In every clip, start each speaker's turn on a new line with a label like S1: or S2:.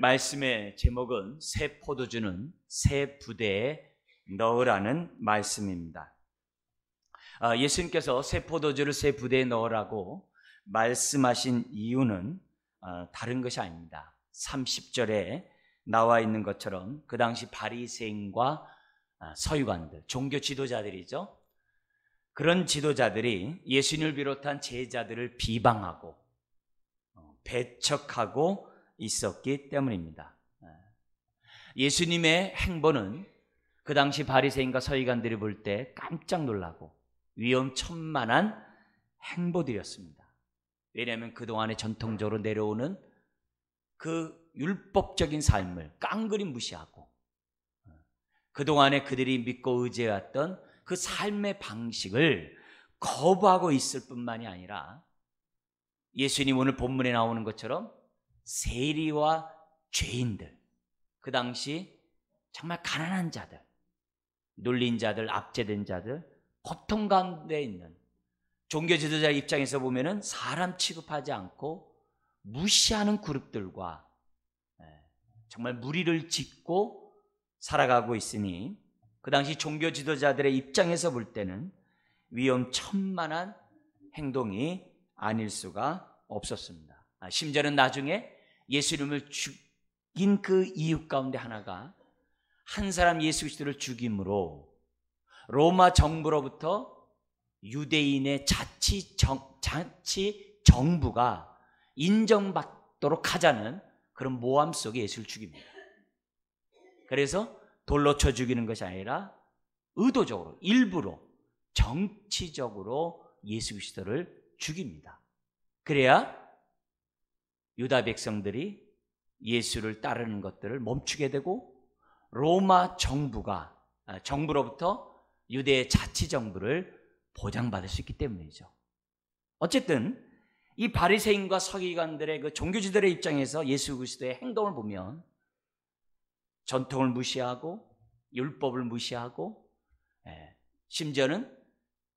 S1: 말씀의 제목은 새 포도주는 새 부대에 넣으라는 말씀입니다. 예수님께서 새 포도주를 새 부대에 넣으라고 말씀하신 이유는 다른 것이 아닙니다. 30절에 나와 있는 것처럼 그 당시 바리새인과 서기관들, 종교 지도자들이죠. 그런 지도자들이 예수님을 비롯한 제자들을 비방하고 배척하고 있었기 때문입니다. 예수님의 행보는 그 당시 바리새인과 서기관들이 볼 때 깜짝 놀라고 위험천만한 행보들이었습니다. 왜냐하면 그동안에 전통적으로 내려오는 그 율법적인 삶을 깡그리 무시하고 그동안에 그들이 믿고 의지해왔던 그 삶의 방식을 거부하고 있을 뿐만이 아니라 예수님 오늘 본문에 나오는 것처럼 세리와 죄인들, 그 당시 정말 가난한 자들, 눌린 자들, 압제된 자들, 고통 가운데 있는 종교 지도자의 입장에서 보면은 사람 취급하지 않고 무시하는 그룹들과 정말 무리를 짓고 살아가고 있으니 그 당시 종교 지도자들의 입장에서 볼 때는 위험천만한 행동이 아닐 수가 없었습니다. 심지어는 나중에 예수님을 죽인 그 이유 가운데 하나가 한 사람 예수 그리스도를 죽임으로 로마 정부로부터 유대인의 자치 정부가 인정받도록 하자는 그런 모함 속에 예수를 죽입니다. 그래서 돌로 쳐 죽이는 것이 아니라 의도적으로 일부러 정치적으로 예수 그리스도를 죽입니다. 그래야 유다 백성들이 예수를 따르는 것들을 멈추게 되고 로마 정부로부터 유대의 자치정부를 보장받을 수 있기 때문이죠. 어쨌든 이 바리새인과 서기관들의 그 종교지들의 입장에서 예수 그리스도의 행동을 보면 전통을 무시하고 율법을 무시하고 심지어는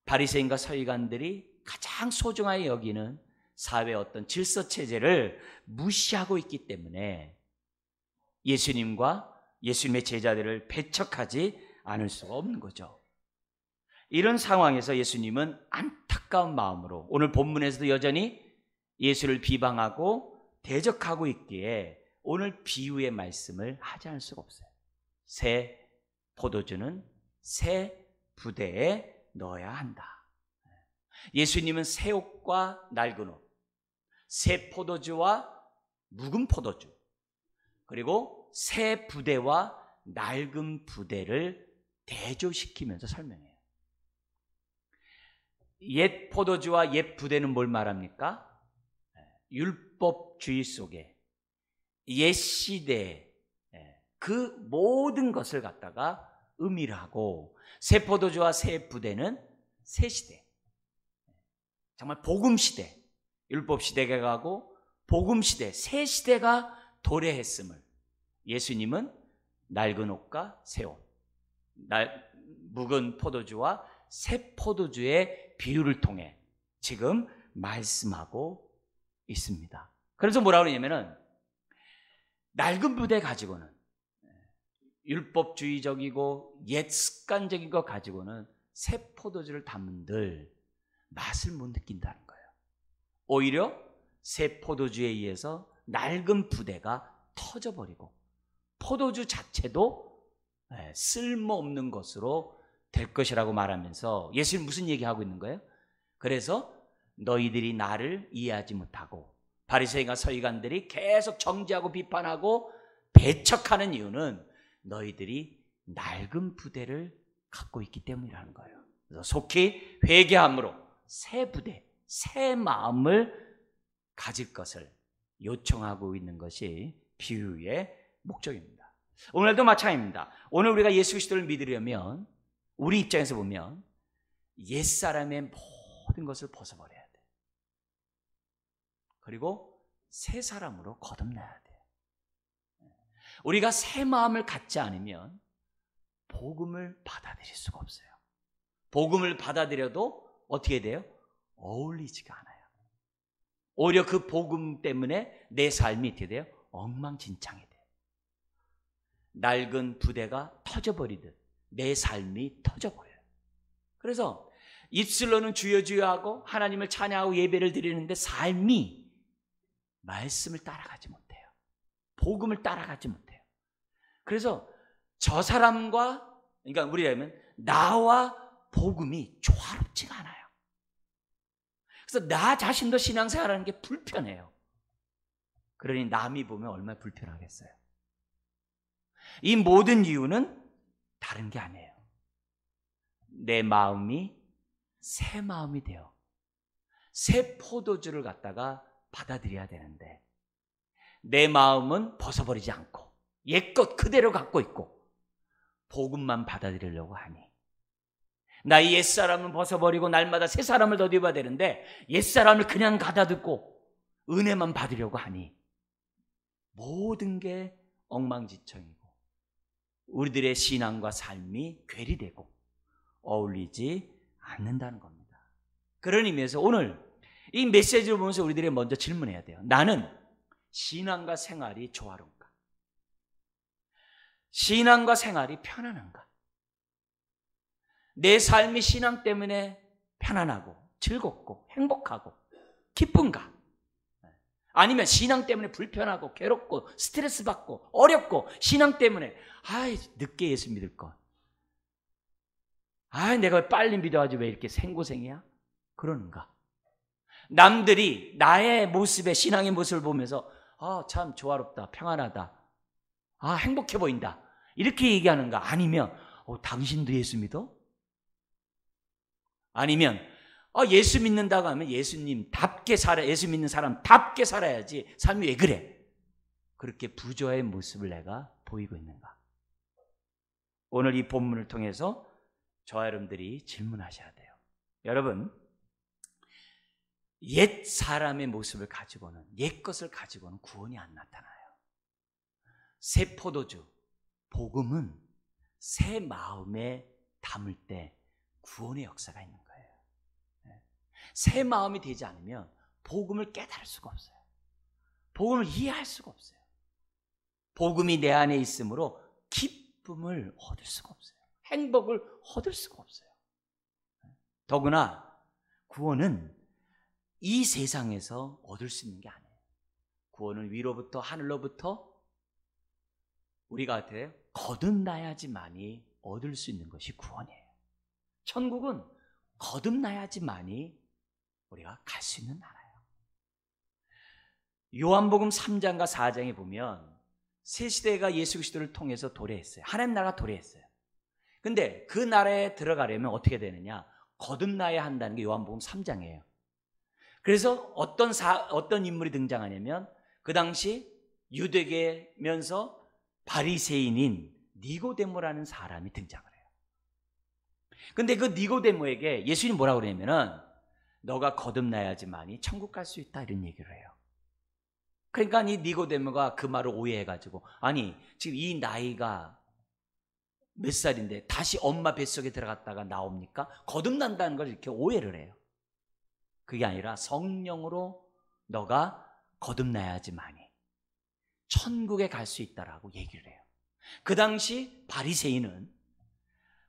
S1: 바리새인과 서기관들이 가장 소중하게 여기는 사회의 어떤 질서체제를 무시하고 있기 때문에 예수님과 예수님의 제자들을 배척하지 않을 수가 없는 거죠. 이런 상황에서 예수님은 안타까운 마음으로 오늘 본문에서도 여전히 예수를 비방하고 대적하고 있기에 오늘 비유의 말씀을 하지 않을 수가 없어요. 새 포도주는 새 부대에 넣어야 한다. 예수님은 새 옷과 낡은 옷, 새 포도주와 묵은 포도주, 그리고 새 부대와 낡은 부대를 대조시키면서 설명해요. 옛 포도주와 옛 부대는 뭘 말합니까? 율법주의 속에 옛 시대에 그 모든 것을 갖다가 의미를 하고 새 포도주와 새 부대는 새 시대, 정말 복음 시대, 율법 시대가 가고 복음 시대, 새 시대가 도래했음을 예수님은 낡은 옷과 새 옷, 묵은 포도주와 새 포도주의 비유를 통해 지금 말씀하고 있습니다. 그래서 뭐라고 그러냐면은 낡은 부대 가지고는 율법주의적이고 옛 습관적인 것 가지고는 새 포도주를 담은들 맛을 못 느낀다는 거예요. 오히려 새 포도주에 의해서 낡은 부대가 터져버리고 포도주 자체도 쓸모없는 것으로 될 것이라고 말하면서 예수님 무슨 얘기하고 있는 거예요? 그래서 너희들이 나를 이해하지 못하고 바리새인과 서기관들이 계속 정죄하고 비판하고 배척하는 이유는 너희들이 낡은 부대를 갖고 있기 때문이라는 거예요. 그래서 속히 회개함으로 새 부대, 새 마음을 가질 것을 요청하고 있는 것이 비유의 목적입니다. 오늘도 마찬가지입니다. 오늘 우리가 예수 그리스도를 믿으려면 우리 입장에서 보면 옛사람의 모든 것을 벗어버려야 돼. 그리고 새 사람으로 거듭나야 돼. 우리가 새 마음을 갖지 않으면 복음을 받아들일 수가 없어요. 복음을 받아들여도 어떻게 돼요? 어울리지가 않아요. 오히려 그 복음 때문에 내 삶이 어떻게 돼요? 엉망진창이 돼요. 낡은 부대가 터져버리듯 내 삶이 터져버려요. 그래서 입술로는 주여 주여 하고 하나님을 찬양하고 예배를 드리는데 삶이 말씀을 따라가지 못해요. 복음을 따라가지 못해요. 그래서 저 사람과, 그러니까 우리라면 나와 복음이 조화롭지가 않아요. 그래서 나 자신도 신앙생활하는 게 불편해요. 그러니 남이 보면 얼마나 불편하겠어요. 이 모든 이유는 다른 게 아니에요. 내 마음이 새 마음이 돼요. 새 포도주를 갖다가 받아들여야 되는데 내 마음은 벗어버리지 않고 옛것 그대로 갖고 있고 복음만 받아들이려고 하니 나의 옛사람은 벗어버리고 날마다 새 사람을 덧입어야 되는데 옛사람을 그냥 가다듬고 은혜만 받으려고 하니 모든 게 엉망진창이고 우리들의 신앙과 삶이 괴리되고 어울리지 않는다는 겁니다. 그런 의미에서 오늘 이 메시지를 보면서 우리들이 먼저 질문해야 돼요. 나는 신앙과 생활이 조화로운가? 신앙과 생활이 편안한가? 내 삶이 신앙 때문에 편안하고 즐겁고 행복하고 기쁜가? 아니면 신앙 때문에 불편하고 괴롭고 스트레스 받고 어렵고 신앙 때문에 늦게 예수 믿을 것, 내가 빨리 믿어가지고 왜 이렇게 생고생이야? 그러는가? 남들이 나의 모습에 신앙의 모습을 보면서 참 조화롭다, 평안하다, 행복해 보인다 이렇게 얘기하는가? 아니면 당신도 예수 믿어? 아니면 예수 믿는다고 하면 예수님답게 살아, 예수 믿는 사람답게 살아야지 삶이 왜 그래? 그렇게 부조의 모습을 내가 보이고 있는가? 오늘 이 본문을 통해서 저와 여러분들이 질문하셔야 돼요. 여러분, 옛 사람의 모습을 가지고는, 옛 것을 가지고는 구원이 안 나타나요. 새 포도주, 복음은 새 마음에 담을 때 구원의 역사가 있는 거예요. 새 마음이 되지 않으면 복음을 깨달을 수가 없어요. 복음을 이해할 수가 없어요. 복음이 내 안에 있으므로 기쁨을 얻을 수가 없어요. 행복을 얻을 수가 없어요. 더구나 구원은 이 세상에서 얻을 수 있는 게 아니에요. 구원은 위로부터 하늘로부터 우리가 거듭나야지만이 얻을 수 있는 것이 구원이에요. 천국은 거듭나야지만이 우리가 갈 수 있는 나라예요. 요한복음 3장과 4장에 보면 새 시대가 예수 그리스도를 통해서 도래했어요. 하나님 나라가 도래했어요. 근데 그 나라에 들어가려면 어떻게 되느냐? 거듭나야 한다는 게 요한복음 3장이에요. 그래서 어떤 인물이 등장하냐면 그 당시 유대계면서 바리새인인 니고데모라는 사람이 등장을 해요. 근데 그 니고데모에게 예수님이 뭐라고 그러냐면은 너가 거듭나야지만이 천국 갈 수 있다 이런 얘기를 해요. 그러니까 이 니고데모가 그 말을 오해해가지고 지금 이 나이가 몇 살인데 다시 엄마 뱃속에 들어갔다가 나옵니까? 거듭난다는 걸 이렇게 오해를 해요. 그게 아니라 성령으로 너가 거듭나야지만이 천국에 갈 수 있다라고 얘기를 해요. 그 당시 바리새인은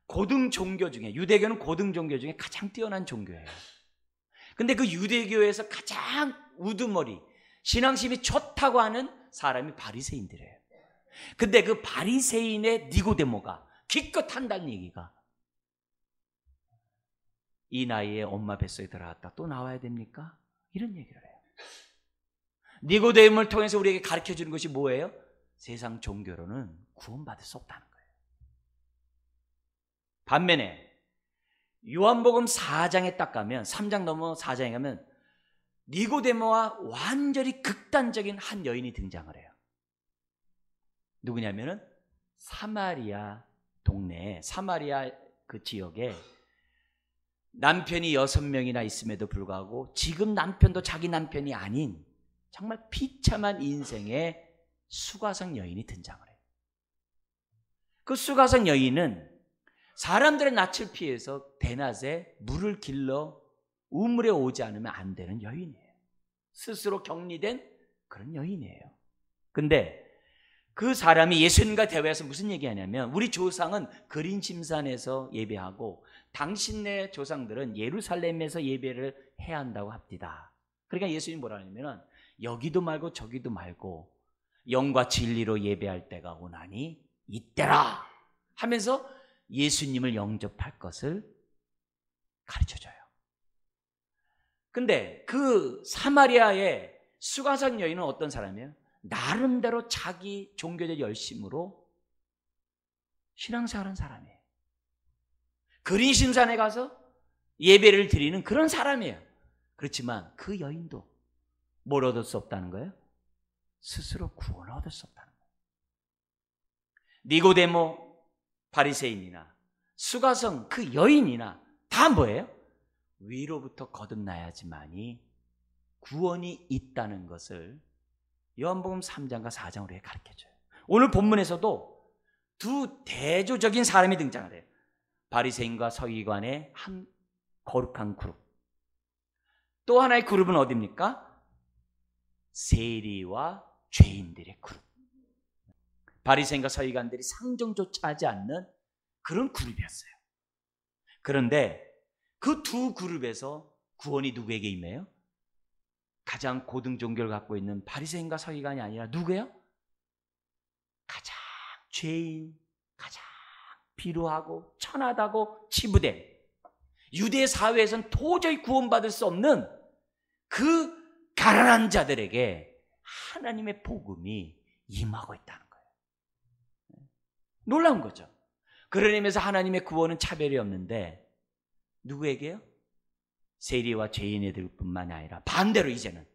S1: 고등 종교 중에, 유대교는 고등 종교 중에 가장 뛰어난 종교예요. 근데 그 유대교에서 가장 우두머리, 신앙심이 좋다고 하는 사람이 바리새인들이에요. 근데 그 바리새인의 니고데모가 기껏 한다는 얘기가 이 나이에 엄마 뱃속에 들어갔다 또 나와야 됩니까? 이런 얘기를 해요. 니고데모를 통해서 우리에게 가르쳐주는 것이 뭐예요? 세상 종교로는 구원받을 수 없다는 거예요. 반면에 요한복음 4장에 딱 가면 3장 넘어 4장에 가면 니고데모와 완전히 극단적인 한 여인이 등장을 해요. 누구냐면은 사마리아 동네에, 사마리아 그 지역에 남편이 6명이나 있음에도 불구하고 지금 남편도 자기 남편이 아닌 정말 비참한 인생의 수가성 여인이 등장을 해요. 그 수가성 여인은 사람들의 낯을 피해서 대낮에 물을 길러 우물에 오지 않으면 안 되는 여인이에요. 스스로 격리된 그런 여인이에요. 근데 그 사람이 예수님과 대화해서 무슨 얘기하냐면 우리 조상은 그린심산에서 예배하고 당신네 조상들은 예루살렘에서 예배를 해야 한다고 합니다. 그러니까 예수님이 뭐라 하냐면 여기도 말고 저기도 말고 영과 진리로 예배할 때가 오나니 이때라 하면서 예수님을 영접할 것을 가르쳐줘요. 근데 그 사마리아의 수가성 여인은 어떤 사람이에요? 나름대로 자기 종교적 열심으로 신앙생활한 사람이에요. 그린심산에 가서 예배를 드리는 그런 사람이에요. 그렇지만 그 여인도 뭘 얻을 수 없다는 거예요? 스스로 구원을 얻을 수 없다는 거예요. 니고데모 바리새인이나 수가성 그 여인이나 다 뭐예요? 위로부터 거듭나야지만이 구원이 있다는 것을 요한복음 3장과 4장으로 가르쳐줘요. 오늘 본문에서도 두 대조적인 사람이 등장을 해요. 바리새인과 서기관의 한 거룩한 그룹. 또 하나의 그룹은 어디입니까? 세리와 죄인들의 그룹. 바리새인과 서기관들이 상종조차 하지 않는 그런 그룹이었어요. 그런데 그 두 그룹에서 구원이 누구에게 임해요? 가장 고등 종교를 갖고 있는 바리새인과 서기관이 아니라 누구예요? 가장 죄인, 가장 비루하고 천하다고 치부된 유대 사회에서는 도저히 구원받을 수 없는 그 가난한 자들에게 하나님의 복음이 임하고 있다는 거예요. 놀라운 거죠. 그런 의미에서 하나님의 구원은 차별이 없는데 누구에게요? 세리와 죄인애들뿐만 아니라 반대로 이제는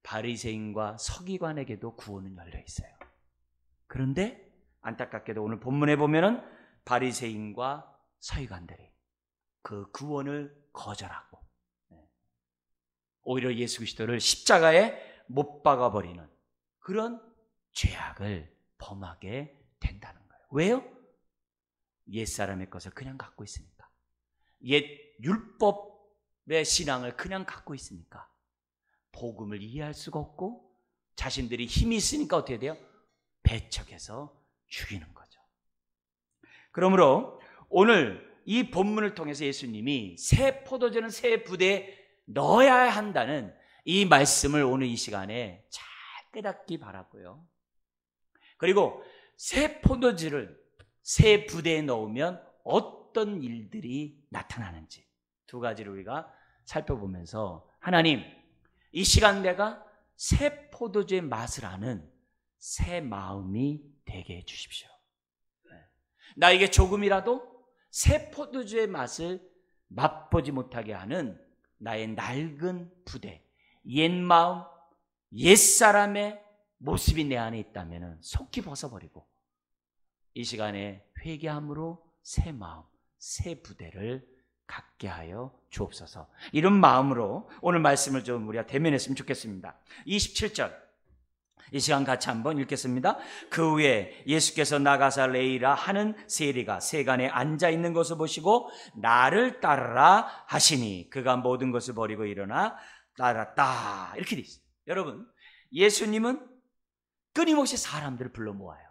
S1: 바리새인과 서기관에게도 구원은 열려 있어요. 그런데 안타깝게도 오늘 본문에 보면은 바리새인과 서기관들이 그 구원을 거절하고 오히려 예수 그리스도를 십자가에 못 박아 버리는 그런 죄악을 범하게 된다는 거예요. 왜요? 옛사람의 것을 그냥 갖고 있으니까. 옛 율법의 신앙을 그냥 갖고 있으니까 복음을 이해할 수가 없고 자신들이 힘이 있으니까 어떻게 돼요? 배척해서 죽이는 거죠. 그러므로 오늘 이 본문을 통해서 예수님이 새 포도주는 새 부대에 넣어야 한다는 이 말씀을 오늘 이 시간에 잘 깨닫기 바라고요. 그리고 새 포도주를 새 부대에 넣으면 어떤 일들이 나타나는지 두 가지를 우리가 살펴보면서 하나님, 이 시간 내가 새 포도주의 맛을 아는 새 마음이 되게 해주십시오. 나에게 조금이라도 새 포도주의 맛을 맛보지 못하게 하는 나의 낡은 부대, 옛 마음, 옛사람의 모습이 내 안에 있다면 속히 벗어버리고 이 시간에 회개함으로 새 마음, 새 부대를 갖게 하여 주옵소서. 이런 마음으로 오늘 말씀을 좀 우리가 대면했으면 좋겠습니다. 27절 이 시간 같이 한번 읽겠습니다. 그 후에 예수께서 나가사 레이라 하는 세리가 세간에 앉아있는 것을 보시고 나를 따르라 하시니 그가 모든 것을 버리고 일어나 따랐다. 이렇게 돼 있어요. 여러분, 예수님은 끊임없이 사람들을 불러 모아요.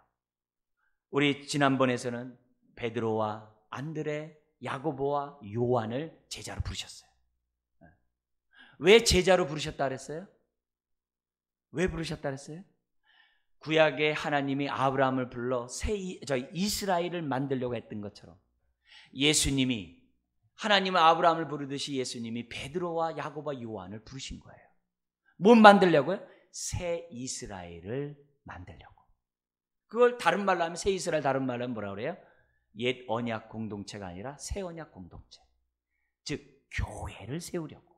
S1: 우리 지난번에서는 베드로와 안드레, 야고보와 요한을 제자로 부르셨어요. 왜 제자로 부르셨다 그랬어요? 왜 부르셨다 그랬어요? 구약에 하나님이 아브라함을 불러 이스라엘을 만들려고 했던 것처럼 예수님이 하나님은 아브라함을 부르듯이 예수님이 베드로와 야고보와 요한을 부르신 거예요. 뭘 만들려고요? 새 이스라엘을 만들려고. 그걸 다른 말로 하면 새 이스라엘, 다른 말로 하면 뭐라 그래요? 옛 언약 공동체가 아니라 새 언약 공동체. 즉 교회를 세우려고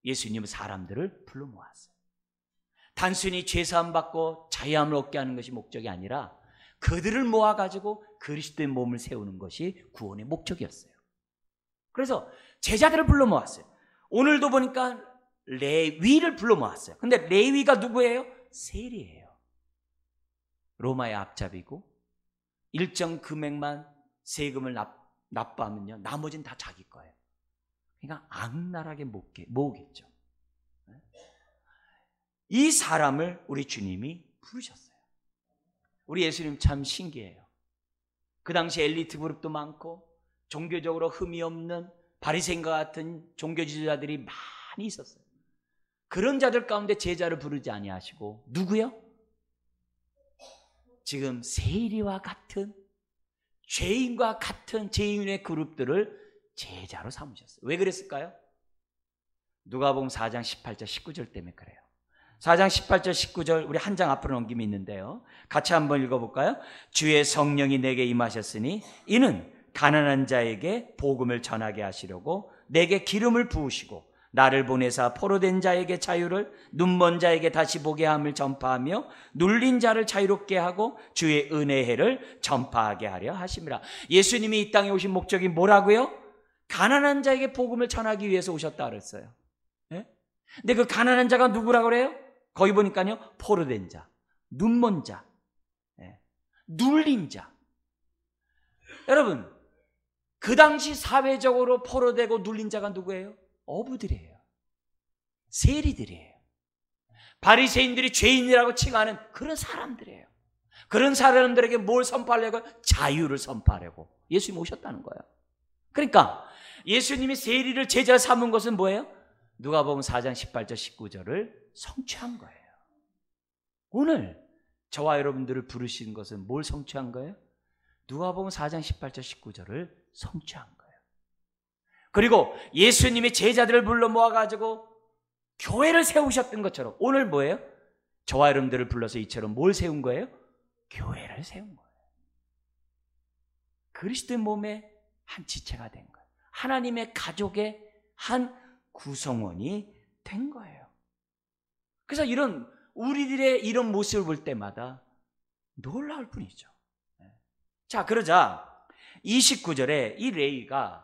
S1: 예수님은 사람들을 불러 모았어요. 단순히 죄사함 받고 자유함을 얻게 하는 것이 목적이 아니라 그들을 모아가지고 그리스도의 몸을 세우는 것이 구원의 목적이었어요. 그래서 제자들을 불러 모았어요. 오늘도 보니까 레위를 불러 모았어요. 근데 레위가 누구예요? 세리예요. 로마의 앞잡이고 일정 금액만 세금을 납부하면요 나머지는 다 자기 거예요. 그러니까 악랄하게 모으겠죠. 이 사람을 우리 주님이 부르셨어요. 우리 예수님 참 신기해요. 그 당시 엘리트 그룹도 많고 종교적으로 흠이 없는 바리새인과 같은 종교 지도자들이 많이 있었어요. 그런 자들 가운데 제자를 부르지 아니하시고 누구요? 지금 세리와 같은 죄인과 같은 죄인의 그룹들을 제자로 삼으셨어요. 왜 그랬을까요? 누가복음 4장 18절 19절 때문에 그래요. 4장 18절 19절 우리 한 장 앞으로 넘김이 있는데요, 같이 한번 읽어볼까요? 주의 성령이 내게 임하셨으니 이는 가난한 자에게 복음을 전하게 하시려고 내게 기름을 부으시고 나를 보내사 포로된 자에게 자유를, 눈먼 자에게 다시 보게 함을 전파하며 눌린 자를 자유롭게 하고 주의 은혜의 해를 전파하게 하려 하심이라. 예수님이 이 땅에 오신 목적이 뭐라고요? 가난한 자에게 복음을 전하기 위해서 오셨다 그랬어요. 네? 근데 그 가난한 자가 누구라고 그래요? 거기 보니까요, 포로된 자, 눈먼 자, 눌린 자. 여러분, 그 당시 사회적으로 포로되고 눌린 자가 누구예요? 어부들이에요. 세리들이에요. 바리새인들이 죄인이라고 칭하는 그런 사람들이에요. 그런 사람들에게 뭘 선포하려고? 자유를 선포하려고 예수님이 오셨다는 거예요. 그러니까 예수님이 세리를 제자 삼은 것은 뭐예요? 누가복음 4장 18절 19절을 성취한 거예요. 오늘 저와 여러분들을 부르신 것은 뭘 성취한 거예요? 누가복음 4장 18절 19절을 성취한 거예요. 그리고 예수님이 제자들을 불러 모아가지고 교회를 세우셨던 것처럼 오늘 뭐예요? 저와 여러분들을 불러서 이처럼 뭘 세운 거예요? 교회를 세운 거예요. 그리스도의 몸의 한 지체가 된 거예요. 하나님의 가족의 한 구성원이 된 거예요. 그래서 이런 우리들의 이런 모습을 볼 때마다 놀라울 뿐이죠. 자, 그러자 29절에 이 레위가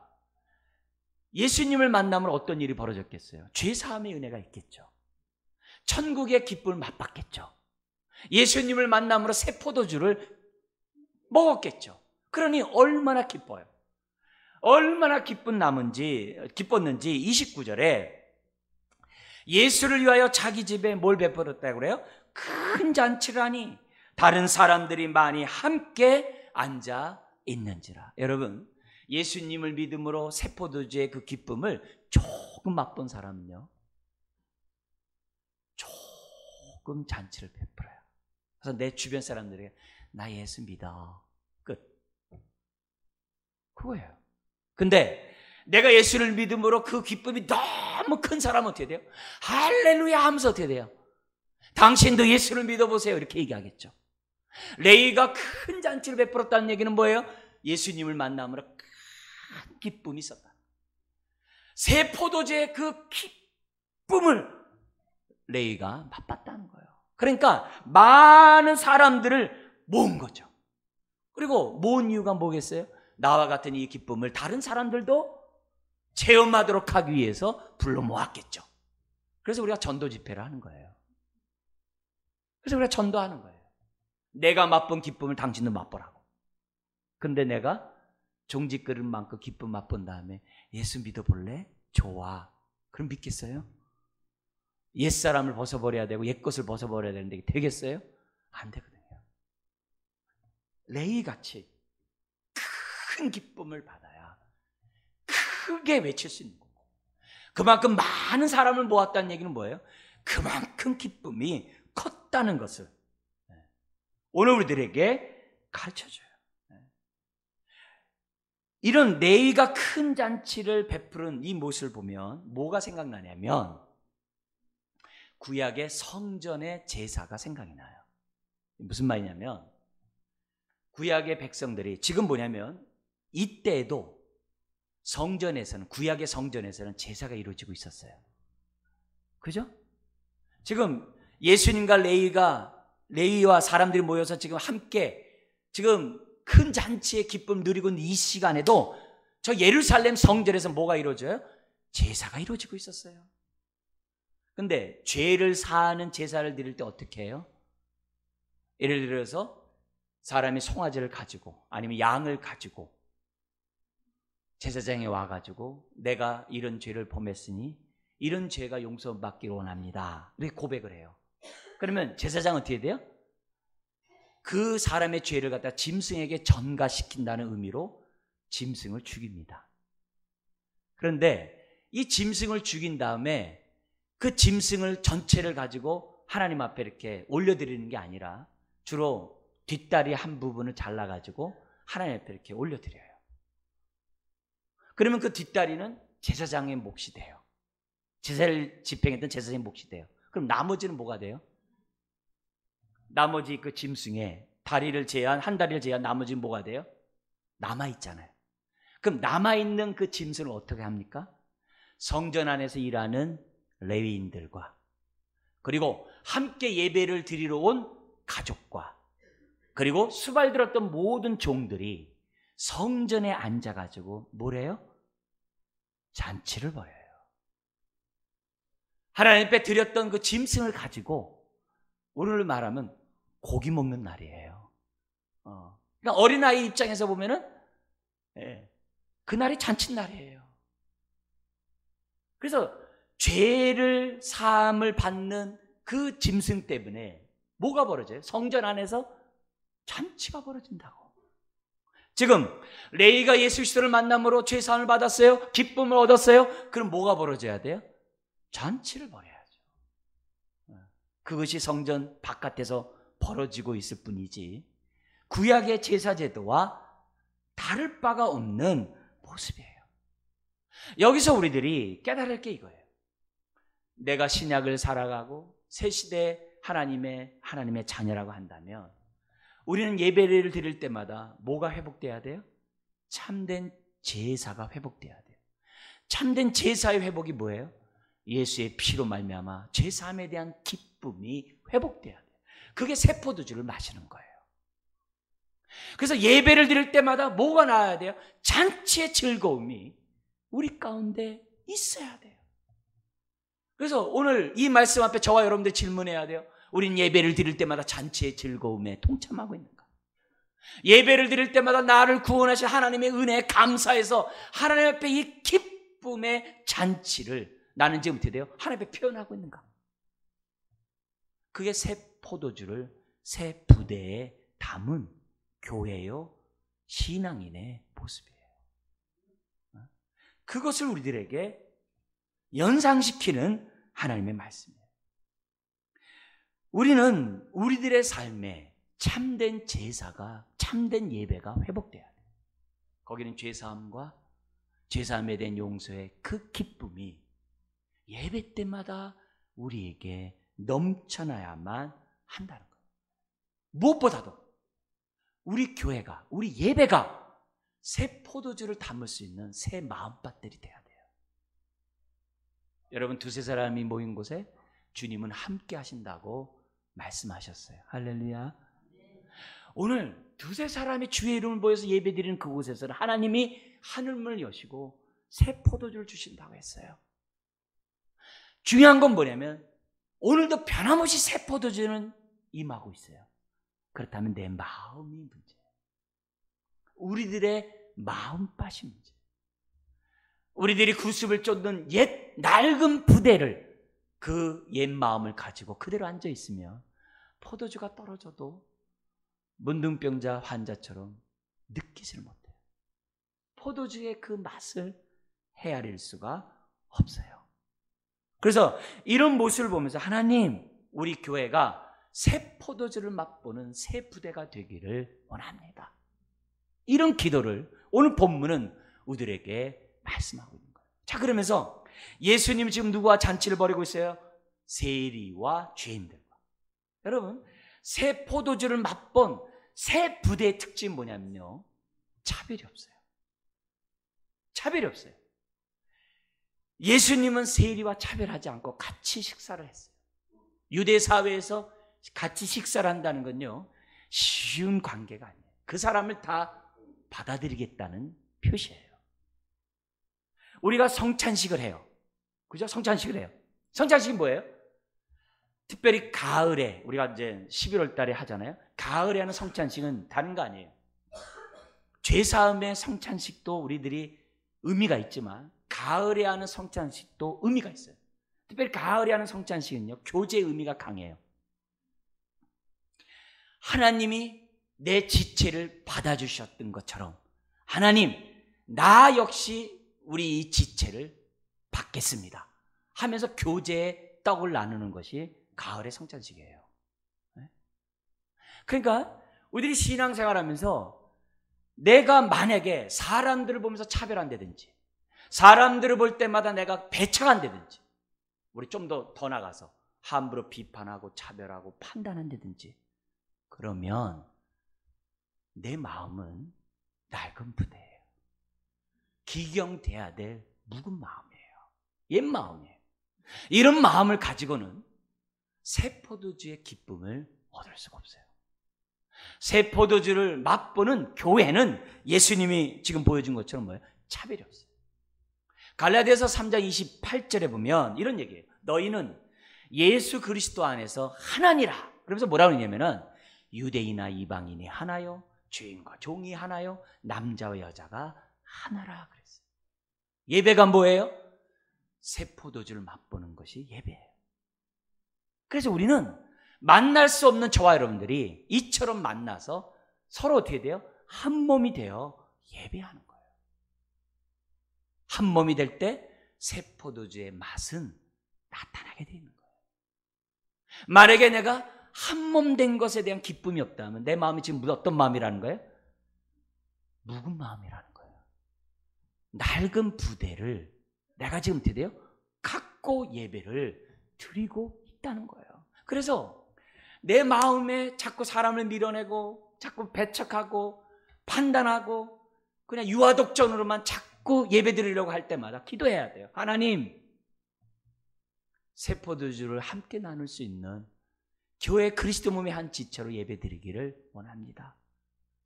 S1: 예수님을 만나면 어떤 일이 벌어졌겠어요? 죄사함의 은혜가 있겠죠. 천국의 기쁨을 맛봤겠죠. 예수님을 만남으로 새 포도주를 먹었겠죠. 그러니 얼마나 기뻐요. 얼마나 기뻤는지 29절에 예수를 위하여 자기 집에 뭘 베풀었다고 그래요? 큰 잔치를 하니 다른 사람들이 많이 함께 앉아 있는지라. 여러분, 예수님을 믿음으로 새 포도주의 그 기쁨을 조금 맛본 사람은요, 조금 잔치를 베풀어요. 그래서 내 주변 사람들에게 나 예수 믿어. 끝. 그거예요. 근데 내가 예수를 믿음으로 그 기쁨이 너무 큰 사람은 어떻게 돼요? 할렐루야 하면서 어떻게 돼요? 당신도 예수를 믿어보세요 이렇게 얘기하겠죠. 레위가 큰 잔치를 베풀었다는 얘기는 뭐예요? 예수님을 만남으로 큰 기쁨이 있었다. 새 포도주의 그 기쁨을 레위가 맛봤다는 거예요. 그러니까 많은 사람들을 모은 거죠. 그리고 모은 이유가 뭐겠어요? 나와 같은 이 기쁨을 다른 사람들도 체험하도록 하기 위해서 불러 모았겠죠. 그래서 우리가 전도 집회를 하는 거예요. 그래서 우리가 전도하는 거예요. 내가 맛본 기쁨을 당신도 맛보라고. 근데 내가 종지 그릇만큼 기쁨 맛본 다음에 예수 믿어볼래? 좋아. 그럼 믿겠어요? 옛사람을 벗어버려야 되고 옛것을 벗어버려야 되는데 이게 되겠어요? 안 되거든요. 레위같이 큰 기쁨을 받아야 크게 외칠 수 있는 거고, 그만큼 많은 사람을 모았다는 얘기는 뭐예요? 그만큼 기쁨이 컸다는 것을 오늘 우리들에게 가르쳐줘요. 이런 레위가 큰 잔치를 베푸는 이 모습을 보면 뭐가 생각나냐면 구약의 성전의 제사가 생각이 나요. 무슨 말이냐면 구약의 백성들이 지금 뭐냐면 이때에도 성전에서는, 구약의 성전에서는 제사가 이루어지고 있었어요. 그죠? 지금 예수님과 레위와 사람들이 모여서 지금 함께 지금 큰 잔치의 기쁨을 누리고 있는 이 시간에도 저 예루살렘 성전에서 뭐가 이루어져요? 제사가 이루어지고 있었어요. 근데 죄를 사하는 제사를 드릴 때 어떻게 해요? 예를 들어서 사람이 송아지를 가지고 아니면 양을 가지고 제사장에 와가지고 내가 이런 죄를 범했으니 이런 죄가 용서받기를 원합니다. 이렇게 고백을 해요. 그러면 제사장은 어떻게 돼요? 그 사람의 죄를 갖다 짐승에게 전가시킨다는 의미로 짐승을 죽입니다. 그런데 이 짐승을 죽인 다음에 그 짐승을 전체를 가지고 하나님 앞에 이렇게 올려드리는 게 아니라 주로 뒷다리 한 부분을 잘라가지고 하나님 앞에 이렇게 올려드려요. 그러면 그 뒷다리는 제사장의 몫이 돼요. 제사를 집행했던 제사장의 몫이 돼요. 그럼 나머지는 뭐가 돼요? 나머지 그 짐승의 다리를 제한, 한 다리를 제한 나머지는 뭐가 돼요? 남아있잖아요. 그럼 남아있는 그 짐승을 어떻게 합니까? 성전 안에서 일하는 레위인들과 그리고 함께 예배를 드리러 온 가족과 그리고 수발 들었던 모든 종들이 성전에 앉아가지고 뭐래요? 잔치를 벌여요. 하나님 앞에 드렸던 그 짐승을 가지고 오늘 말하면 고기 먹는 날이에요. 그러니까 어린아이 입장에서 보면은 그날이 잔칫날이에요. 그래서 죄를 사함을 받는 그 짐승 때문에 뭐가 벌어져요? 성전 안에서 잔치가 벌어진다고. 지금 레위가 예수 그리스도를 만남으로 죄 사함을 받았어요. 기쁨을 얻었어요. 그럼 뭐가 벌어져야 돼요? 잔치를 벌여야죠. 그것이 성전 바깥에서 벌어지고 있을 뿐이지 구약의 제사 제도와 다를 바가 없는 모습이에요. 여기서 우리들이 깨달을 게 이거예요. 내가 신약을 살아가고 새 시대 하나님의 자녀라고 한다면 우리는 예배를 드릴 때마다 뭐가 회복돼야 돼요? 참된 제사가 회복돼야 돼요. 참된 제사의 회복이 뭐예요? 예수의 피로 말미암아 죄사함에 대한 기쁨이 회복돼야 돼요. 그게 새 포도주를 마시는 거예요. 그래서 예배를 드릴 때마다 뭐가 나와야 돼요? 잔치의 즐거움이 우리 가운데 있어야 돼요. 그래서 오늘 이 말씀 앞에 저와 여러분들 질문해야 돼요. 우린 예배를 드릴 때마다 잔치의 즐거움에 동참하고 있는가? 예배를 드릴 때마다 나를 구원하신 하나님의 은혜에 감사해서 하나님 앞에 이 기쁨의 잔치를 나는 지금 어떻게 돼요? 하나님 앞에 표현하고 있는가? 그게 새 포도주를 새 부대에 담은 교회요 신앙인의 모습이에요. 그것을 우리들에게 연상시키는 하나님의 말씀이에요. 우리는 우리들의 삶에 참된 제사가, 참된 예배가 회복돼야 돼요. 거기는 죄사함과 죄사함에 대한 용서의 그 기쁨이 예배 때마다 우리에게 넘쳐나야만 한다는 거예요. 무엇보다도 우리 교회가, 우리 예배가 새 포도주를 담을 수 있는 새 마음밭들이 돼야 돼요. 여러분, 두세 사람이 모인 곳에 주님은 함께 하신다고 말씀하셨어요. 할렐루야. 오늘 두세 사람이 주의 이름을 모여서 예배드리는 그곳에서는 하나님이 하늘문을 여시고 새 포도주를 주신다고 했어요. 중요한 건 뭐냐면 오늘도 변함없이 새 포도주는 임하고 있어요. 그렇다면 내 마음이 문제예요. 우리들의 마음밭이 문제예요. 우리들이 구습을 쫓는 옛 낡은 부대를 그 옛 마음을 가지고 그대로 앉아 있으면 포도주가 떨어져도 문둥병자 환자처럼 느끼지를 못해요. 포도주의 그 맛을 헤아릴 수가 없어요. 그래서 이런 모습을 보면서 하나님, 우리 교회가 새 포도주를 맛보는 새 부대가 되기를 원합니다. 이런 기도를 오늘 본문은 우리들에게 말씀하고 있는 거예요. 자, 그러면서 예수님이 지금 누구와 잔치를 벌이고 있어요? 세리와 죄인들과. 여러분, 새 포도주를 맛본 새 부대의 특징이 뭐냐면요, 차별이 없어요. 차별이 없어요. 예수님은 세리와 차별하지 않고 같이 식사를 했어요. 유대 사회에서 같이 식사를 한다는 건요, 쉬운 관계가 아니에요. 그 사람을 다 받아들이겠다는 표시예요. 우리가 성찬식을 해요. 그죠? 성찬식을 해요. 성찬식이 뭐예요? 특별히 가을에, 우리가 이제 11월 달에 하잖아요. 가을에 하는 성찬식은 다른 거 아니에요. 죄사함의 성찬식도 우리들이 의미가 있지만 가을에 하는 성찬식도 의미가 있어요. 특별히 가을에 하는 성찬식은요, 교제의 의미가 강해요. 하나님이 내 지체를 받아주셨던 것처럼 하나님, 나 역시 우리 이 지체를 받겠습니다 하면서 교제의 떡을 나누는 것이 가을의 성찬식이에요. 그러니까 우리들이 신앙생활하면서 내가 만약에 사람들을 보면서 차별한다든지, 사람들을 볼 때마다 내가 배척한다든지, 우리 좀 더 나가서 함부로 비판하고 차별하고 판단한다든지, 그러면 내 마음은 낡은 부대예요. 기경돼야 될 묵은 마음이에요. 옛 마음이에요. 이런 마음을 가지고는 새 포도주의 기쁨을 얻을 수가 없어요. 새 포도주를 맛보는 교회는 예수님이 지금 보여준 것처럼 뭐예요? 차별이 없어요. 갈라디아서 3장 28절에 보면 이런 얘기예요. 너희는 예수 그리스도 안에서 하나니라. 그러면서 뭐라고 하냐면은 유대인이나 이방인이 하나요, 주인과 종이 하나요, 남자와 여자가 하나라 그랬어요. 예배가 뭐예요? 새 포도주를 맛보는 것이 예배예요. 그래서 우리는 만날 수 없는 저와 여러분들이 이처럼 만나서 서로 어떻게 돼요? 한 몸이 되어 예배하는 거예요. 한 몸이 될 때 새 포도주의 맛은 나타나게 되는 거예요. 만약에 내가 한 몸 된 것에 대한 기쁨이 없다면 내 마음이 지금 어떤 마음이라는 거예요? 묵은 마음이라는 거예요. 낡은 부대를 내가 지금 어떻게 돼요? 갖고 예배를 드리고 있다는 거예요. 그래서 내 마음에 자꾸 사람을 밀어내고 자꾸 배척하고 판단하고 그냥 유아독전으로만 자꾸 예배드리려고 할 때마다 기도해야 돼요. 하나님, 새 포도주를 함께 나눌 수 있는 교회 그리스도 몸의 한 지체로 예배드리기를 원합니다.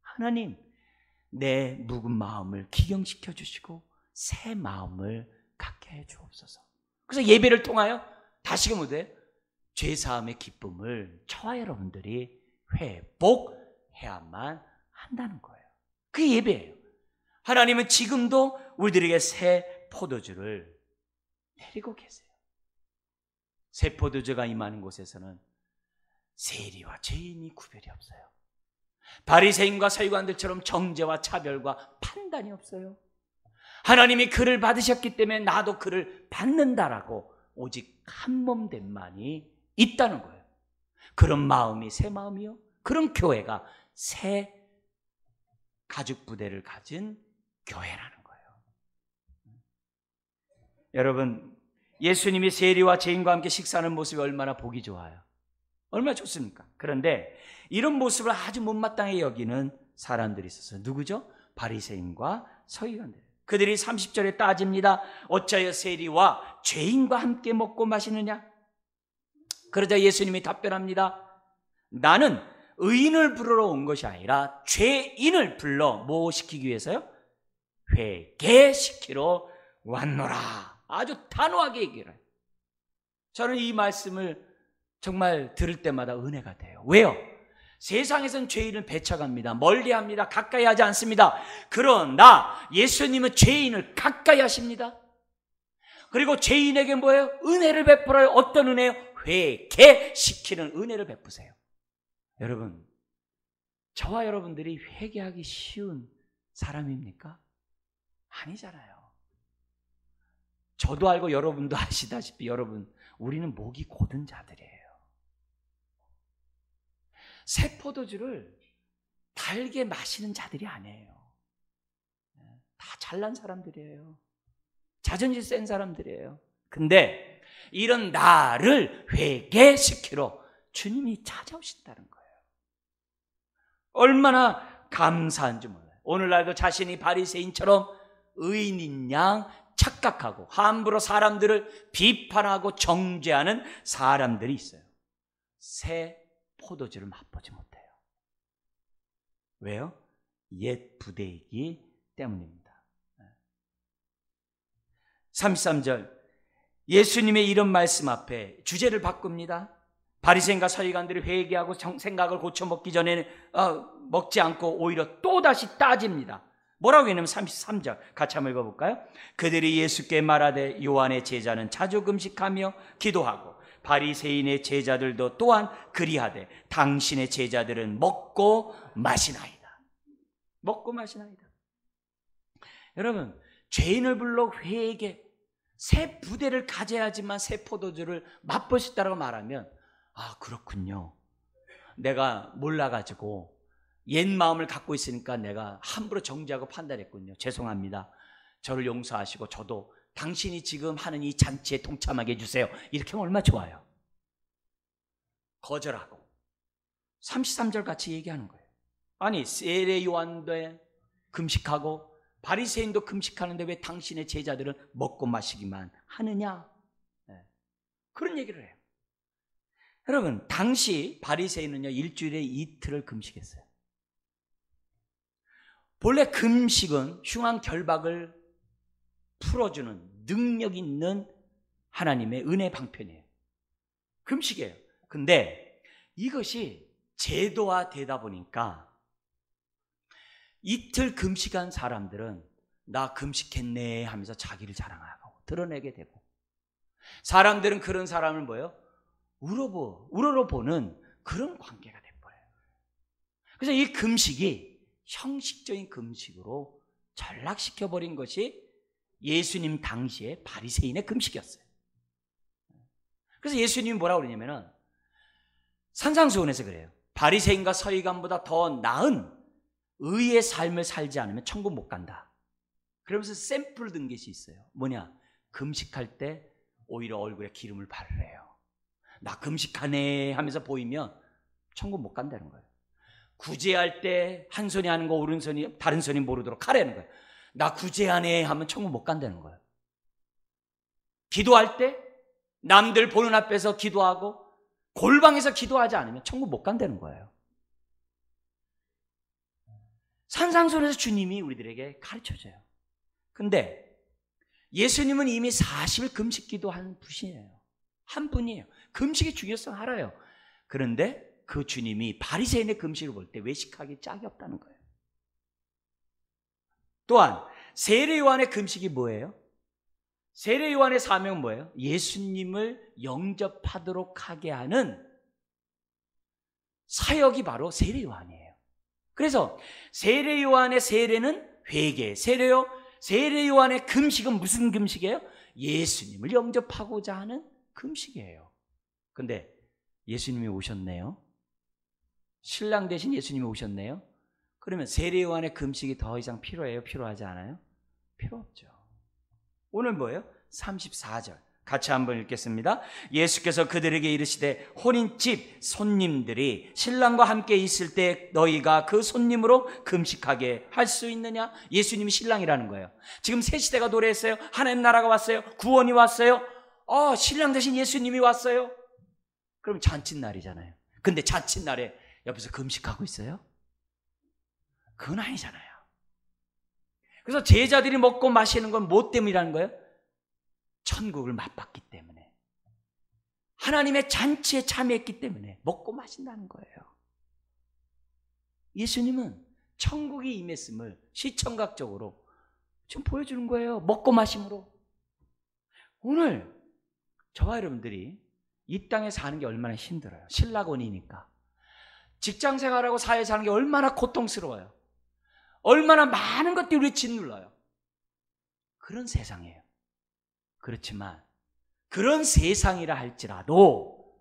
S1: 하나님, 내 묵은 마음을 기경시켜 주시고 새 마음을 갖게 해 주옵소서. 그래서 예배를 통하여 다시금 뭐예요? 죄사함의 기쁨을 저와 여러분들이 회복해야만 한다는 거예요. 그게 예배예요. 하나님은 지금도 우리들에게 새 포도주를 내리고 계세요. 새 포도주가 임하는 곳에서는 세리와 죄인이 구별이 없어요. 바리새인과 서기관들처럼 정죄와 차별과 판단이 없어요. 하나님이 그를 받으셨기 때문에 나도 그를 받는다라고 오직 한 몸 된 만이 있다는 거예요. 그런 마음이 새 마음이요, 그런 교회가 새 가죽 부대를 가진 교회라는 거예요. 여러분, 예수님이 세리와 죄인과 함께 식사하는 모습이 얼마나 보기 좋아요. 얼마나 좋습니까? 그런데 이런 모습을 아주 못마땅하게 여기는 사람들이 있었어요. 누구죠? 바리새인과 서기관들. 그들이 30절에 따집니다. 어찌하여 세리와 죄인과 함께 먹고 마시느냐? 그러자 예수님이 답변합니다. 나는 의인을 부르러 온 것이 아니라 죄인을 불러 뭐 시키기 위해서요? 회개시키러 왔노라. 아주 단호하게 얘기를 해요. 저는 이 말씀을 정말 들을 때마다 은혜가 돼요. 왜요? 세상에선 죄인을 배척합니다. 멀리합니다. 가까이 하지 않습니다. 그러나 예수님은 죄인을 가까이 하십니다. 그리고 죄인에게 뭐예요? 은혜를 베풀어요. 어떤 은혜요? 회개시키는 은혜를 베푸세요. 여러분, 저와 여러분들이 회개하기 쉬운 사람입니까? 아니잖아요. 저도 알고 여러분도 아시다시피 여러분, 우리는 목이 곧은 자들이에요. 새 포도주를 달게 마시는 자들이 아니에요. 다 잘난 사람들이에요. 자존심 센 사람들이에요. 근데 이런 나를 회개시키러 주님이 찾아오신다는 거예요. 얼마나 감사한지 몰라요. 오늘날도 자신이 바리새인처럼 의인인 양 착각하고 함부로 사람들을 비판하고 정죄하는 사람들이 있어요. 새 포도주를 맛보지 못해요. 왜요? 옛 부대이기 때문입니다. 33절, 예수님의 이런 말씀 앞에 주제를 바꿉니다. 바리새인과 서기관들이 회개하고 생각을 고쳐 먹기 전에는 먹지 않고 오히려 또다시 따집니다. 뭐라고 했냐면 33절 같이 한번 읽어볼까요? 그들이 예수께 말하되 요한의 제자는 자주 금식하며 기도하고 바리새인의 제자들도 또한 그리하되 당신의 제자들은 먹고 마시나이다. 먹고 마시나이다. 여러분, 죄인을 불러 회개, 새 부대를 가져야지만 새 포도주를 맛볼 수 있다고 말하면, 아, 그렇군요. 내가 몰라가지고 옛 마음을 갖고 있으니까 내가 함부로 정죄하고 판단했군요. 죄송합니다. 저를 용서하시고 저도 당신이 지금 하는 이 잔치에 동참하게 해주세요. 이렇게 하면 얼마나 좋아요. 거절하고 33절 같이 얘기하는 거예요. 아니, 세례 요한도 금식하고 바리새인도 금식하는데 왜 당신의 제자들은 먹고 마시기만 하느냐? 그런 얘기를 해요. 여러분, 당시 바리새인은요, 일주일에 이틀을 금식했어요. 본래 금식은 흉한 결박을 풀어주는 능력 있는 하나님의 은혜 방편이에요. 금식이에요. 근데 이것이 제도화되다 보니까 이틀 금식한 사람들은 나 금식했네 하면서 자기를 자랑하고 드러내게 되고, 사람들은 그런 사람을 뭐예요? 우러러 보는 그런 관계가 돼버려요. 그래서 이 금식이 형식적인 금식으로 전락시켜버린 것이 예수님 당시의 바리새인의 금식이었어요. 그래서 예수님이 뭐라고 그러냐면은 산상수훈에서 그래요. 바리새인과 서기관보다 더 나은 의의 삶을 살지 않으면 천국 못 간다. 그러면서 샘플 든 것이 있어요. 뭐냐? 금식할 때 오히려 얼굴에 기름을 바르래요. 나 금식하네 하면서 보이면 천국 못 간다는 거예요. 구제할 때 한 손이 하는 거 오른손이 다른 손이 모르도록 하라는 거예요. 나 구제하네 하면 천국 못 간다는 거예요. 기도할 때 남들 보는 앞에서 기도하고 골방에서 기도하지 않으면 천국 못 간다는 거예요. 산상수훈에서 주님이 우리들에게 가르쳐줘요. 근데 예수님은 이미 40일 금식 기도한 분이에요. 한 분이에요. 금식의 중요성 알아요. 그런데 그 주님이 바리새인의 금식을 볼 때 외식하기 짝이 없다는 거예요. 또한 세례 요한의 금식이 뭐예요? 세례 요한의 사명은 뭐예요? 예수님을 영접하도록 하게 하는 사역이 바로 세례 요한이에요. 그래서 세례 요한의 세례는 회개, 세례 요한의 금식은 무슨 금식이에요? 예수님을 영접하고자 하는 금식이에요. 근데 예수님이 오셨네요. 신랑 대신 예수님이 오셨네요. 그러면 세례 요한의 금식이 더 이상 필요해요? 필요하지 않아요? 필요 없죠. 오늘 뭐예요? 34절 같이 한번 읽겠습니다. 예수께서 그들에게 이르시되 혼인집 손님들이 신랑과 함께 있을 때 너희가 그 손님으로 금식하게 할 수 있느냐? 예수님이 신랑이라는 거예요. 지금 새 시대가 도래했어요. 하나님 나라가 왔어요. 구원이 왔어요. 신랑 대신 예수님이 왔어요. 그럼 잔칫날이잖아요. 근데 잔칫날에 옆에서 금식하고 있어요? 그건 아니잖아요. 그래서 제자들이 먹고 마시는 건 뭐 때문이라는 거예요? 천국을 맛봤기 때문에, 하나님의 잔치에 참여했기 때문에 먹고 마신다는 거예요. 예수님은 천국이 임했음을 시청각적으로 지금 보여주는 거예요. 먹고 마심으로. 오늘 저와 여러분들이 이 땅에 사는 게 얼마나 힘들어요. 신라곤이니까. 직장 생활하고 사회 사는 게 얼마나 고통스러워요. 얼마나 많은 것들이 우리 짓눌러요. 그런 세상이에요. 그렇지만 그런 세상이라 할지라도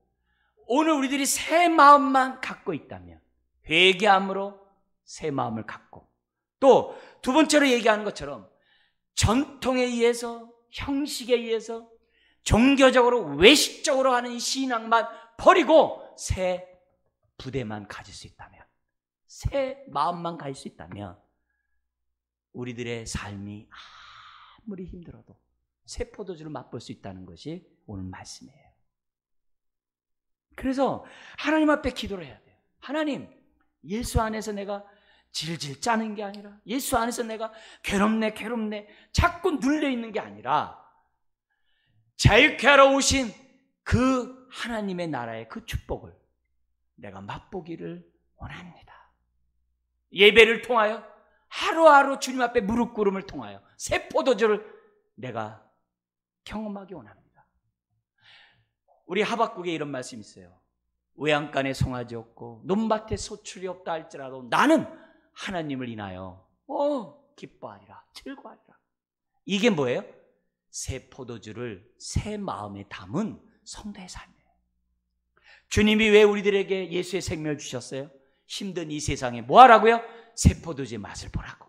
S1: 오늘 우리들이 새 마음만 갖고 있다면, 회개함으로 새 마음을 갖고, 또 두 번째로 얘기하는 것처럼 전통에 의해서, 형식에 의해서 종교적으로 외식적으로 하는 이 신앙만 버리고 새 부대만 가질 수 있다면, 새 마음만 가질 수 있다면 우리들의 삶이 아무리 힘들어도 새 포도주를 맛볼 수 있다는 것이 오늘 말씀이에요. 그래서 하나님 앞에 기도를 해야 돼요. 하나님, 예수 안에서 내가 질질 짜는 게 아니라, 예수 안에서 내가 괴롭네 자꾸 눌려있는 게 아니라 자유케 하러 오신 그 하나님의 나라의 그 축복을 내가 맛보기를 원합니다. 예배를 통하여, 하루하루 주님 앞에 무릎 꿇음을 통하여 새 포도주를 내가 경험하기 원합니다. 우리 하박국에 이런 말씀이 있어요. 외양간에 송아지 없고 논밭에 소출이 없다 할지라도 나는 하나님을 인하여 기뻐하리라, 즐거워하리라. 이게 뭐예요? 새 포도주를 새 마음에 담은 성도의 삶이에요. 주님이 왜 우리들에게 예수의 생명을 주셨어요? 힘든 이 세상에 뭐 하라고요? 새 포도주의 맛을 보라고.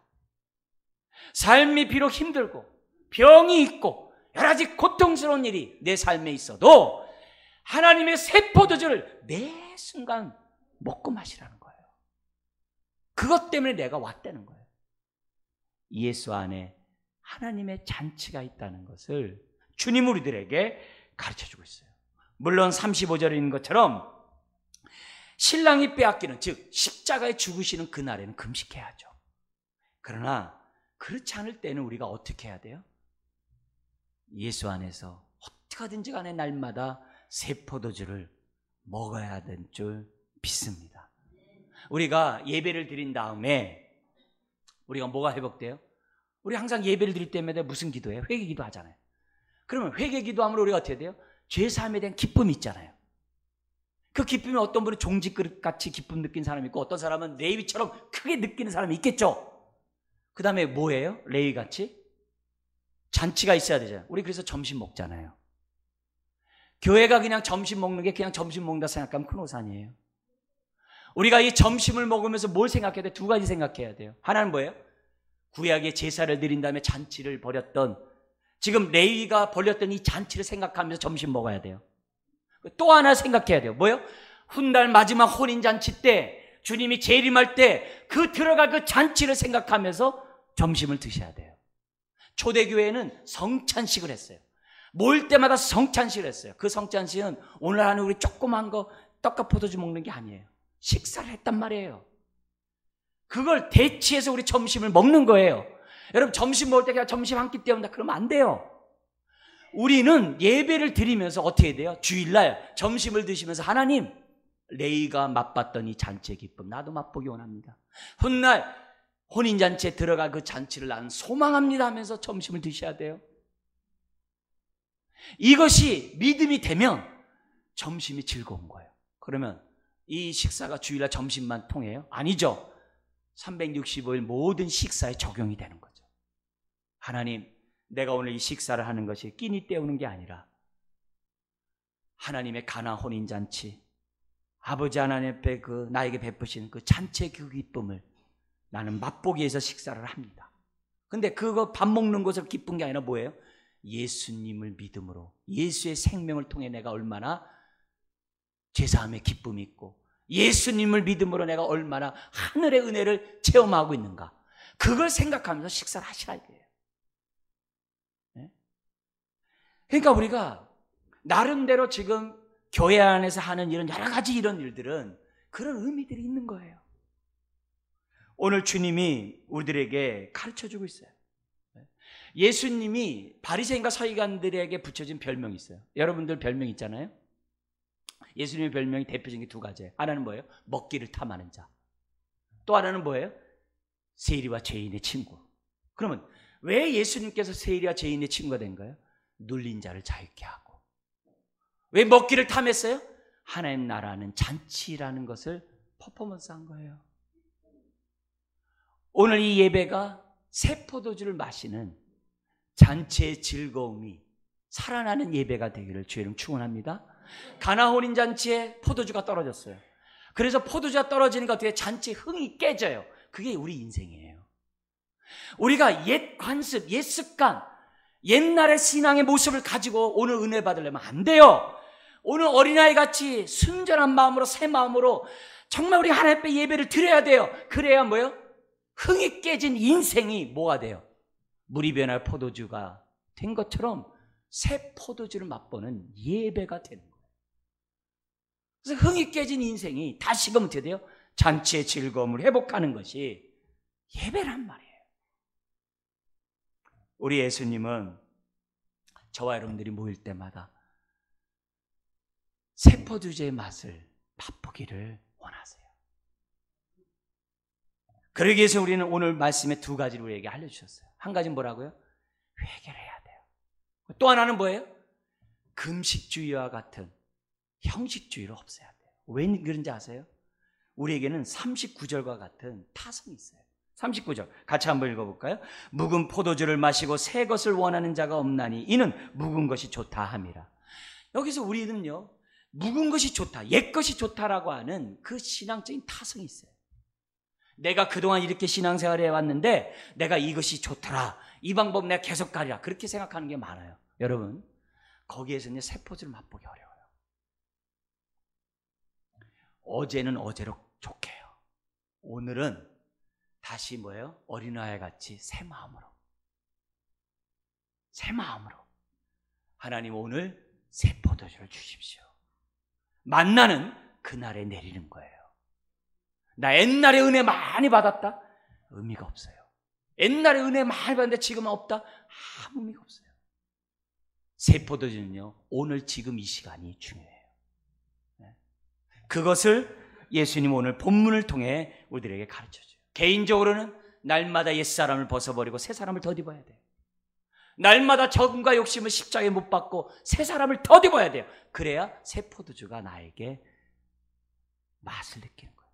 S1: 삶이 비록 힘들고 병이 있고 여러 가지 고통스러운 일이 내 삶에 있어도 하나님의 새 포도주를 매 순간 먹고 마시라는 거예요. 그것 때문에 내가 왔다는 거예요. 예수 안에 하나님의 잔치가 있다는 것을 주님 우리들에게 가르쳐주고 있어요. 물론 35절에 있는 것처럼 신랑이 빼앗기는, 즉 십자가에 죽으시는 그날에는 금식해야죠. 그러나 그렇지 않을 때는 우리가 어떻게 해야 돼요? 예수 안에서 어떻게 하든지 간에 날마다 새 포도주를 먹어야 될 줄 믿습니다. 우리가 예배를 드린 다음에 우리가 뭐가 회복돼요? 우리 항상 예배를 드릴 때마다 무슨 기도해요? 회개 기도하잖아요. 그러면 회개 기도하면 우리가 어떻게 돼요? 죄사함에 대한 기쁨이 있잖아요. 그 기쁨이 어떤 분은 종지그릇같이 기쁨 느낀 사람이 있고 어떤 사람은 레위처럼 크게 느끼는 사람이 있겠죠. 그 다음에 뭐예요? 레위같이? 잔치가 있어야 되잖아요. 우리 그래서 점심 먹잖아요. 교회가 그냥 점심 먹는 게 그냥 점심 먹는다 생각하면 큰 오산이에요. 우리가 이 점심을 먹으면서 뭘 생각해야 돼요? 두 가지 생각해야 돼요. 하나는 뭐예요? 구약의 제사를 드린 다음에 잔치를 벌였던, 지금 레위가 벌였던 이 잔치를 생각하면서 점심 먹어야 돼요. 또 하나 생각해야 돼요. 뭐예요? 훗날 마지막 혼인잔치 때 주님이 재림할 때 그 들어갈 그 잔치를 생각하면서 점심을 드셔야 돼요. 초대교회는 성찬식을 했어요. 모일 때마다 성찬식을 했어요. 그 성찬식은 오늘 하는 우리 조그만 거 떡과 포도주 먹는 게 아니에요. 식사를 했단 말이에요. 그걸 대치해서 우리 점심을 먹는 거예요. 여러분 점심 먹을 때 그냥 점심 한 끼 때운다 그러면 안 돼요. 우리는 예배를 드리면서 어떻게 해야 돼요? 주일날 점심을 드시면서 하나님, 레위가 맛봤던 이 잔치의 기쁨 나도 맛보기 원합니다. 훗날 혼인잔치에 들어갈 그 잔치를 나는 소망합니다 하면서 점심을 드셔야 돼요. 이것이 믿음이 되면 점심이 즐거운 거예요. 그러면 이 식사가 주일날 점심만 통해요? 아니죠. 365일 모든 식사에 적용이 되는 거죠. 하나님, 내가 오늘 이 식사를 하는 것이 끼니 때우는 게 아니라 하나님의 가나 혼인잔치, 아버지 하나님 앞에 그 나에게 베푸신 그 잔치의 그 기쁨을 나는 맛보기 위해서 식사를 합니다. 근데 그거 밥 먹는 것을 기쁜 게 아니라 뭐예요? 예수님을 믿음으로 예수의 생명을 통해 내가 얼마나 제사함의 기쁨이 있고 예수님을 믿음으로 내가 얼마나 하늘의 은혜를 체험하고 있는가, 그걸 생각하면서 식사를 하시라 이거예요. 네? 그러니까 우리가 나름대로 지금 교회 안에서 하는 이런 여러 가지 이런 일들은 그런 의미들이 있는 거예요. 오늘 주님이 우리들에게 가르쳐주고 있어요. 예수님이 바리새인과 서기관들에게 붙여진 별명이 있어요. 여러분들 별명 있잖아요. 예수님의 별명이 대표적인 게 두 가지예요. 하나는 뭐예요? 먹기를 탐하는 자. 또 하나는 뭐예요? 세리와 죄인의 친구. 그러면 왜 예수님께서 세리와 죄인의 친구가 된 거예요? 눌린 자를 자유케 하고. 왜 먹기를 탐했어요? 하나님 나라는 잔치라는 것을 퍼포먼스한 거예요. 오늘 이 예배가 새 포도주를 마시는 잔치의 즐거움이 살아나는 예배가 되기를 주의 이름 축원합니다. 가나 혼인잔치에 포도주가 떨어졌어요. 그래서 포도주가 떨어지니까 어떻게 잔치 흥이 깨져요. 그게 우리 인생이에요. 우리가 옛 관습, 옛 습관, 옛날의 신앙의 모습을 가지고 오늘 은혜 받으려면 안 돼요. 오늘 어린아이같이 순전한 마음으로 새 마음으로 정말 우리 하나님 앞에 예배를 드려야 돼요. 그래야 뭐예요? 흥이 깨진 인생이 뭐가 돼요? 물이 변할 포도주가 된 것처럼 새 포도주를 맛보는 예배가 되는 거예요. 그래서 흥이 깨진 인생이 다시금 어떻게 돼요? 잔치의 즐거움을 회복하는 것이 예배란 말이에요. 우리 예수님은 저와 여러분들이 모일 때마다 새 포도주의 맛을 맛보기를 원하세요. 그러기 위해서 우리는 오늘 말씀에 두 가지를 우리에게 알려주셨어요. 한 가지는 뭐라고요? 회개를 해야 돼요. 또 하나는 뭐예요? 금식주의와 같은 형식주의를 없애야 돼요. 왜 그런지 아세요? 우리에게는 39절과 같은 타성이 있어요. 39절 같이 한번 읽어볼까요? 묵은 포도주를 마시고 새 것을 원하는 자가 없나니 이는 묵은 것이 좋다 함이라. 여기서 우리는요, 묵은 것이 좋다, 옛 것이 좋다라고 하는 그 신앙적인 타성이 있어요. 내가 그동안 이렇게 신앙생활을 해왔는데 내가 이것이 좋더라, 이 방법 내가 계속 가리라, 그렇게 생각하는 게 많아요. 여러분, 거기에서는 새 포도를 맛보기 어려워요. 어제는 어제로 좋게 해요. 오늘은 다시 뭐예요? 어린아이 같이 새 마음으로 하나님 오늘 새 포도주를 주십시오. 만나는 그날에 내리는 거예요. 나 옛날에 은혜 많이 받았다? 의미가 없어요. 옛날에 은혜 많이 받았는데 지금은 없다? 아무 의미가 없어요. 새 포도주는요, 오늘 지금 이 시간이 중요해요. 그것을 예수님 오늘 본문을 통해 우리들에게 가르쳐줘요. 개인적으로는 날마다 옛사람을 벗어버리고 새 사람을 덧입어야 돼요. 날마다 적응과 욕심을 십자가에 못 박고 새 사람을 덧입어야 돼요. 그래야 새 포도주가 나에게 맛을 느끼는 거예요.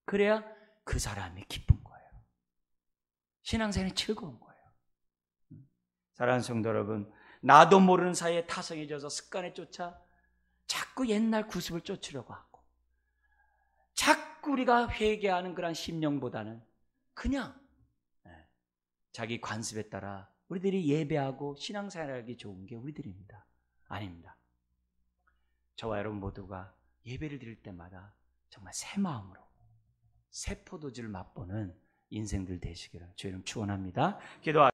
S1: 그래야 그 사람이 기쁜 거예요. 신앙생활이 즐거운 거예요. 사랑하는 성도 여러분, 나도 모르는 사이에 타성에 져서 습관에 쫓아 자꾸 옛날 구습을 쫓으려고 하고, 자꾸 우리가 회개하는 그런 심령보다는 그냥 자기 관습에 따라 우리들이 예배하고 신앙생활하기 좋은 게 우리들입니다. 아닙니다. 저와 여러분 모두가 예배를 드릴 때마다 정말 새 마음으로 새 포도주를 맛보는 인생들 되시기를 주님 축원합니다. 기도하